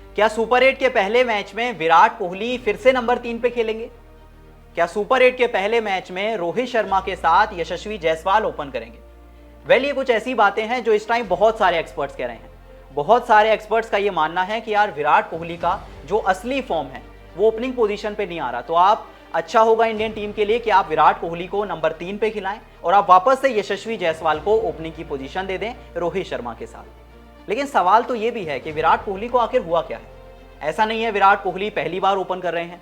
क्या सुपर 8 के पहले मैच में विराट कोहली फिर से नंबर 3 पे खेलेंगे? क्या सुपर 8 के पहले मैच में रोहित शर्मा के साथ यशस्वी जायसवाल ओपन करेंगे? वेल, ये कुछ ऐसी बातें हैं जो इस टाइम बहुत सारे एक्सपर्ट्स कह रहे हैं। बहुत सारे एक्सपर्ट्स का ये मानना है कि यार विराट कोहली का जो असली फॉर्म है वो ओपनिंग पोजीशन पे नहीं आ रहा। तो आप अच्छा होगा इंडियन टीम के लिए कि आप विराट कोहली को नंबर 3 पे खिलाएं और आप वापस से यशस्वी जायसवाल को ओपनिंग की पोजीशन दे दें रोहित शर्मा के साथ। लेकिन सवाल तो ये भी है कि विराट कोहली को आखिर हुआ क्या है? ऐसा नहीं है विराट कोहली पहली बार ओपन कर रहे हैं,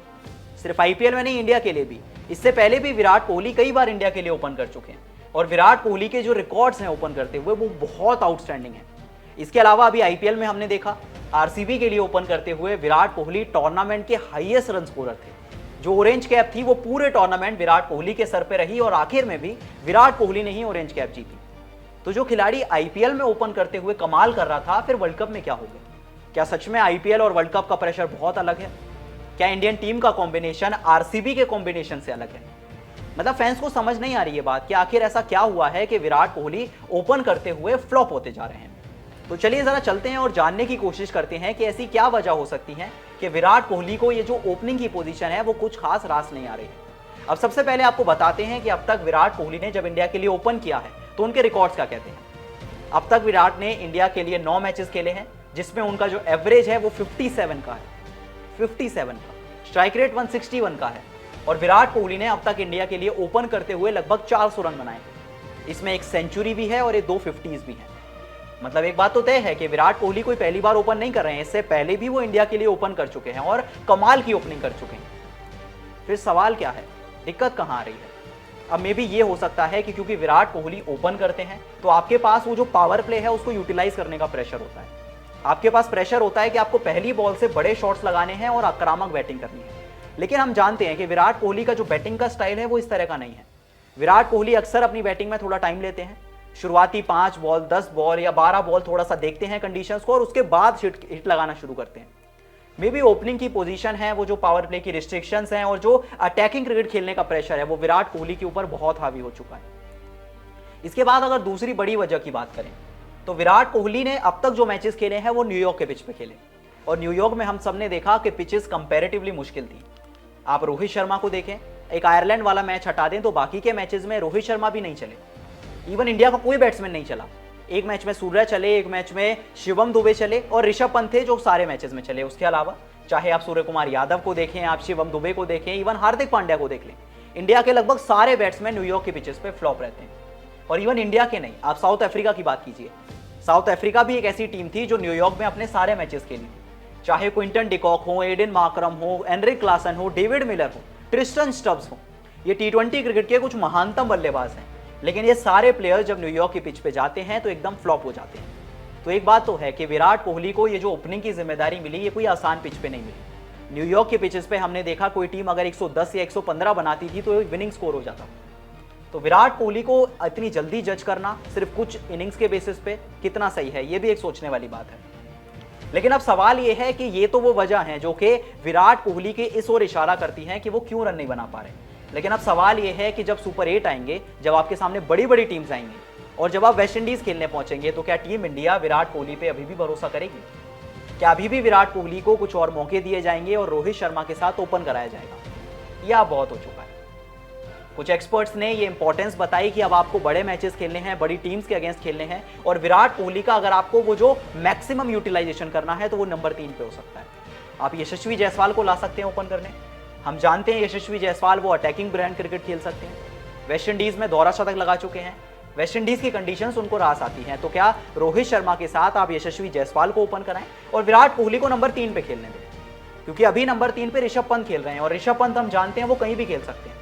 सिर्फ आईपीएल में नहीं, इंडिया के लिए भी। इससे पहले भी विराट कोहली कई बार इंडिया के लिए ओपन कर चुके हैं और विराट कोहली के जो रिकॉर्ड्स हैं ओपन करते हुए वो बहुत आउटस्टैंडिंग है। इसके अलावा अभी आईपीएल में हमने देखा आरसीबी के लिए ओपन करते हुए विराट कोहली टूर्नामेंट के हाईएस्ट रन स्कोरर थे। जो ऑरेंज कैप थी वो पूरे टूर्नामेंट विराट कोहली के सर पे रही और आखिर में भी विराट कोहली ने ही ऑरेंज कैप जीती। तो जो खिलाड़ी आईपीएल में ओपन करते हुए कमाल कर रहा था, फिर वर्ल्ड कप में क्या हो गया? क्या सच में आईपीएल और वर्ल्ड कप का प्रेशर बहुत अलग है? क्या इंडियन टीम का कॉम्बिनेशन आरसीबी के कॉम्बिनेशन से अलग है? मतलब फैंस को समझ नहीं आ रही है बात कि आखिर ऐसा क्या हुआ है कि विराट कोहली ओपन करते हुए फ्लॉप होते जा रहे हैं। तो चलिए जरा चलते हैं और जानने की कोशिश करते हैं कि ऐसी क्या वजह हो सकती है कि विराट कोहली को ये जो ओपनिंग की पोजीशन है वो कुछ खास रास नहीं आ रही है। अब सबसे पहले आपको बताते हैं कि अब तक विराट कोहली ने जब इंडिया के लिए ओपन किया है तो उनके रिकॉर्ड्स क्या कहते हैं। अब तक विराट ने इंडिया के लिए 9 मैचेस खेले हैं जिसमें उनका जो एवरेज है वो 57 का है, 57 का। स्ट्राइक रेट 161 का है और विराट कोहली ने अब तक इंडिया के लिए ओपन करते हुए लगभग 400 रन बनाए। इसमें एक सेंचुरी भी है और ये 2 50s भी हैं। मतलब एक बात तो तय है कि विराट कोहली कोई पहली बार ओपन नहीं कर रहे हैं, इससे पहले भी वो इंडिया के लिए ओपन कर चुके हैं और कमाल की ओपनिंग कर चुके हैं। फिर सवाल क्या है, दिक्कत कहां आ रही है? अब मे बी ये हो सकता है कि क्योंकि विराट कोहली ओपन करते हैं तो आपके पास वो जो पावर प्ले है उसको यूटिलाइज करने का प्रेशर होता है। आपके पास प्रेशर होता है कि आपको पहली बॉल से बड़े शॉट्स लगाने हैं और आक्रामक बैटिंग करनी है। लेकिन हम जानते हैं कि विराट कोहली का जो बैटिंग का स्टाइल है वो इस तरह का नहीं है। विराट कोहली अक्सर अपनी बैटिंग में थोड़ा टाइम लेते हैं, शुरुआती 5 बॉल 10 बॉल या 12 बॉल थोड़ा सा देखते हैं कंडीशंस को और उसके बाद हिट लगाना शुरू करते हैं। मे बी ओपनिंग की पोजीशन है, वो जो पावर प्ले की रिस्ट्रिक्शंस हैं और जो अटैकिंग क्रिकेट खेलने का प्रेशर है वो विराट कोहली के ऊपर बहुत हावी हो चुका है। इसके बाद अगर दूसरी बड़ी वजह की बात करें तो विराट कोहली ने अब तक जो मैचेस खेले हैं वो न्यूयॉर्क के पिच पे खेले और न्यूयॉर्क में हम सबने देखा कि पिचेस कंपैरेटिवली मुश्किल थी। आप रोहित शर्मा को देखें, एक आयरलैंड वाला मैच हटा दें तो बाकी के मैचेस में रोहित शर्मा भी नहीं चले। इवन इंडिया का कोई बैट्समैन नहीं चला। एक मैच में सूर्या चले, एक मैच में शिवम दुबे चले और ऋषभ पंत थे जो सारे मैचेस में चले। उसके अलावा चाहे आप सूर्य कुमार यादव को देखें, आप शिवम दुबे को देखें, इवन हार्दिक पांड्या को देख लें, इंडिया के लगभग सारे बैट्समैन न्यूयॉर्क के पिचेस पे फ्लॉप रहते हैं। और इवन इंडिया के नहीं, आप साउथ अफ्रीका की बात कीजिए। साउथ अफ्रीका भी एक ऐसी टीम थी जो न्यूयॉर्क में अपने सारे मैचेस खेली थी। चाहे क्विंटन डिकॉक हो, एडन मार्करम हो, एनरिक क्लासन हो, डेविड मिलर हो, ट्रिस्टन स्टब्स हो, ये टी20 क्रिकेट के कुछ महानतम बल्लेबाज हैं। लेकिन ये सारे प्लेयर्स जब न्यूयॉर्क की पिच पे जाते हैं तो एकदम फ्लॉप हो जाते हैं। तो एक बात तो है कि विराट कोहली को ये जो ओपनिंग की जिम्मेदारी मिली ये कोई आसान पिच पे नहीं मिली। न्यूयॉर्क के पिचेस पे हमने देखा कोई टीम अगर 110 या 115 बनाती थी तो विनिंग स्कोर हो जाता। तो विराट कोहली को इतनी जल्दी जज करना सिर्फ कुछ इनिंग्स के बेसिस पे कितना सही है, ये भी एक सोचने वाली बात है। लेकिन अब सवाल ये है कि ये तो वो वजह है जो कि विराट कोहली के इस ओर इशारा करती हैं कि वो क्यों रन नहीं बना पा रहे। लेकिन अब सवाल ये है कि जब सुपर 8 आएंगे, जब आपके सामने बड़ी बड़ी टीम्स आएंगी और जब आप वेस्ट इंडीज खेलने पहुंचेंगे तो क्या टीम इंडिया विराट कोहली पे अभी भी भरोसा करेगी? क्या अभी भी विराट कोहली को कुछ और मौके दिए जाएंगे और रोहित शर्मा के साथ ओपन कराया जाएगा? यह अब बहुत हो चुका है। कुछ एक्सपर्ट्स ने ये इंपॉर्टेंस बताई कि अब आपको बड़े मैचेस खेलने हैं, बड़ी टीम्स के अगेंस्ट खेलने हैं और विराट कोहली का अगर आपको वो जो मैक्सिमम यूटिलाइजेशन करना है तो वो नंबर 3 पे हो सकता है। आप यशस्वी जायसवाल को ला सकते हैं ओपन करने। हम जानते हैं यशस्वी जायसवाल वो अटैकिंग ब्रांड क्रिकेट खेल सकते हैं। वेस्ट इंडीज में दोहरा शतक लगा चुके हैं। वेस्ट इंडीज की कंडीशंस उनको रास आती हैं। तो क्या रोहित शर्मा के साथ आप यशस्वी जायसवाल को ओपन कराएं और विराट कोहली को नंबर 3 पे खेलने दें? क्योंकि अभी नंबर 3 पे ऋषभ पंत खेल रहे हैं और ऋषभ पंत हम जानते हैं वो कहीं भी खेल सकते हैं।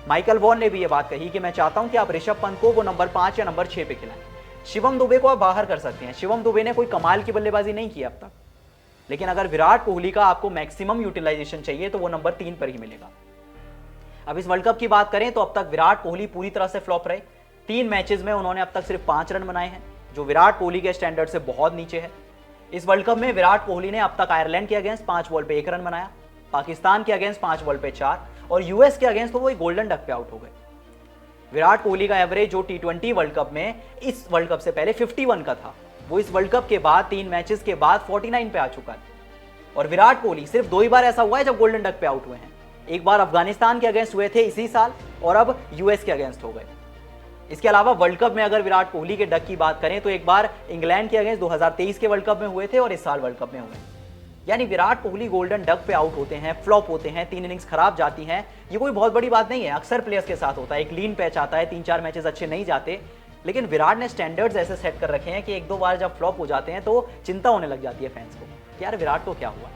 माइकल वॉन ने भी ये बात कही कि मैं चाहता हूं कि आप ऋषभ पंत को वो नंबर 5 या नंबर 6 पे खिलाएं। शिवम दुबे को आप बाहर कर सकते हैं। शिवम दुबे ने कोई कमाल की बल्लेबाजी नहीं की अब तक, लेकिन अगर विराट कोहली का आपको मैक्सिमम यूटिलाइजेशन चाहिए तो वो नंबर 3 पर ही मिलेगा। अब इस वर्ल्ड कप की बात करें तो अब तक विराट कोहली पूरी तरह से फ्लॉप रहे। 3 मैचेस में उन्होंने अब तक सिर्फ 5 रन बनाए हैं, जो विराट कोहली के स्टैंडर्ड से बहुत नीचे है। इस वर्ल्ड कप में विराट कोहली ने अब तक आयरलैंड के अगेंस्ट 5 बॉल पे 1 रन बनाया, पाकिस्तान के अगेंस्ट 5 बॉल पे 4 और यूएस के अगेंस्ट तो वो गोल्डन डक पे आउट हो गए। विराट कोहली का एवरेज जो टी20 वर्ल्ड कप में इस वर्ल्ड कप से पहले 51 का था, वो इस वर्ल्ड कप के बाद 3 मैचेस के बाद 49 पे आ चुका है। और विराट कोहली सिर्फ 2 ही बार ऐसा हुआ है जब गोल्डन डक पे आउट हुए हैं। एक बार अफगानिस्तान के अगेंस्ट हुए थे इसी साल और अब यूएस के अगेंस्ट हो गए। इसके अलावा वर्ल्ड कप में अगर विराट कोहली के डक की बात करें तो एक बार इंग्लैंड के अगेंस्ट 2023 के वर्ल्ड कप में हुए थे और इस साल वर्ल्ड कप में हुए। यानी विराट कोहली गोल्डन डक पे आउट होते हैं, फ्लॉप होते हैं, 3 इनिंग्स खराब जाती हैं, ये कोई बहुत बड़ी बात नहीं है। अक्सर प्लेयर्स के साथ होता है, एक लीन पैच आता है, 3-4 मैचेस अच्छे नहीं जाते, लेकिन विराट ने स्टैंडर्ड्स ऐसे सेट कर रखे हैं कि 1-2 बार जब फ्लॉप हो जाते हैं तो चिंता होने लग जाती है फैंस को कि यार विराट को क्या हुआ।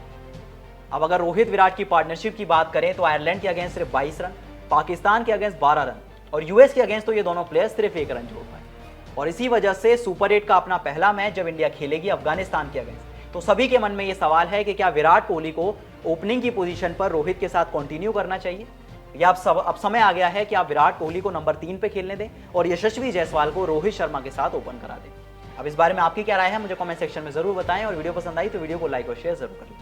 अब अगर रोहित विराट की पार्टनरशिप की बात करें तो आयरलैंड के अगेंस्ट सिर्फ 22 रन, पाकिस्तान के अगेंस्ट 12 रन और यूएस के अगेंस्ट तो ये दोनों प्लेयर्स सिर्फ 1 रन जोड़ पाए। और इसी वजह से सुपर 8 का अपना पहला मैच जब इंडिया खेलेगी अफगानिस्तान के अगेंस्ट, तो सभी के मन में ये सवाल है कि क्या विराट कोहली को ओपनिंग की पोजीशन पर रोहित के साथ कंटिन्यू करना चाहिए या अब समय आ गया है कि आप विराट कोहली को नंबर 3 पे खेलने दें और यशस्वी जायसवाल को रोहित शर्मा के साथ ओपन करा दें। अब इस बारे में आपकी क्या राय है मुझे कमेंट सेक्शन में जरूर बताएं और वीडियो पसंद आई तो वीडियो को लाइक और शेयर जरूर करें।